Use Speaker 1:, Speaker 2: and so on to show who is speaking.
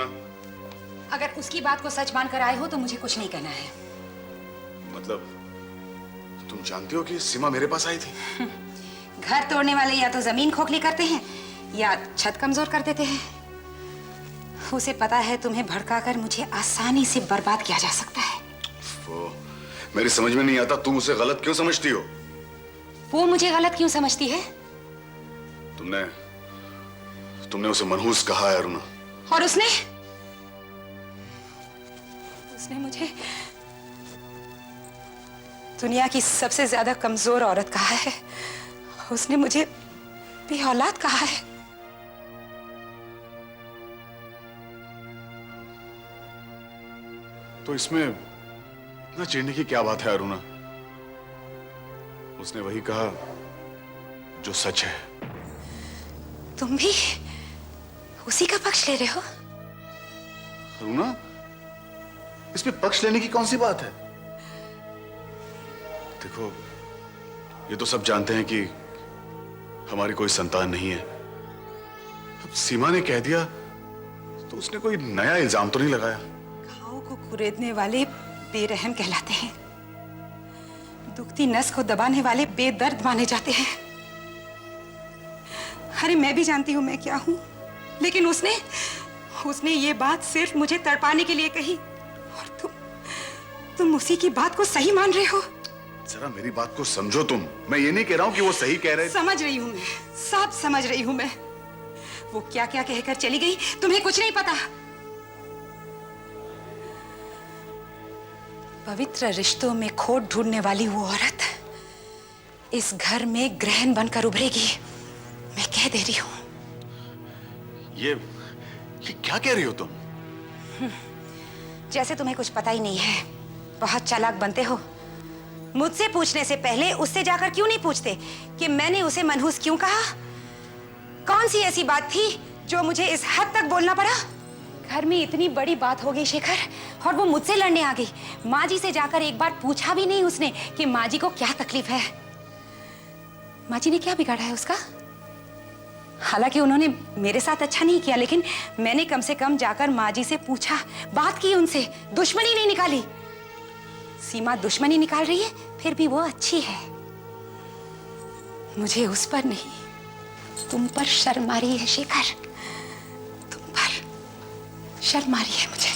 Speaker 1: अरुणा?
Speaker 2: अगर उसकी बात को सच मानकर आए हो तो मुझे कुछ नहीं कहना है।
Speaker 1: मतलब तुम जानती हो कि सीमा मेरे पास आई थी?
Speaker 2: घर तोड़ने वाले या तो जमीन खोखली करते हैं या छत कमजोर कर देते हैं। उसे पता है तुम्हें भड़काकर मुझे आसानी से बर्बाद किया जा सकता है।
Speaker 1: वो मेरी समझ में नहीं आता, तुम उसे गलत क्यों समझती हो?
Speaker 2: वो मुझे गलत क्यों समझती है?
Speaker 1: तुमने उसे मनहूस कहा है अरुणा।
Speaker 2: और उसने मुझे दुनिया की सबसे ज्यादा कमजोर औरत कहा है। उसने मुझे भी औलाद कहा है।
Speaker 1: तो इसमें इतना चिढ़ने की क्या बात है अरुणा? उसने वही कहा जो सच है।
Speaker 2: तुम भी उसी का पक्ष ले रहे हो?
Speaker 1: अरुणा, इसमें पक्ष लेने की कौन सी बात है? देखो, ये तो सब जानते हैं कि हमारी कोई संतान नहीं है। अब सीमा ने कह दिया तो उसने कोई नया इल्जाम तो नहीं लगाया?
Speaker 2: घाव को कुरेदने वाले बेरहम कहलाते हैं। दुखती नस को दबाने वाले बेदर्द माने जाते हैं। अरे मैं भी जानती हूं मैं क्या हूं, लेकिन उसने ये बात सिर्फ मुझे तड़पाने के लिए कही और तुम उसी की बात को सही मान रहे हो।
Speaker 1: जरा मेरी बात को समझो तुम। मैं ये नहीं कह रहा हूं कि वो सही कह रहे।
Speaker 2: समझ रही हूं मैं, सब समझ रही हूं मैं। वो क्या क्या कहकर चली गई तुम्हें कुछ नहीं पता। पवित्र रिश्तों में खोट ढूंढने वाली वो औरत इस घर में ग्रहण बनकर उभरेगी, मैं कह दे रही हूं।
Speaker 1: ये क्या कह रही हो तुम?
Speaker 2: जैसे तुम्हें कुछ पता ही नहीं है। बहुत चालाक बनते हो। मुझसे पूछने से पहले उससे जाकर क्यों नहीं पूछते कि मैंने उसे मनहूस क्यों कहा? कौन सी ऐसी बात थी जो मुझे इस हद तक बोलना पड़ा? घर में इतनी बड़ी बात हो गई शेखर, और वो मुझसे लड़ने आ गई। माँ जी से जाकर एक बार पूछा भी नहीं उसने कि माँ जी को क्या तकलीफ है। माँ जी ने क्या बिगाड़ा है उसका? हालांकि उन्होंने मेरे साथ अच्छा नहीं किया, लेकिन मैंने कम से कम जाकर माँ जी से पूछा, बात की उनसे, दुश्मनी नहीं निकाली। सीमा दुश्मनी निकाल रही है, फिर भी वो अच्छी है। मुझे उस पर नहीं, तुम पर शर्म आ रही है शेखर। तुम पर शर्म आ रही है मुझे।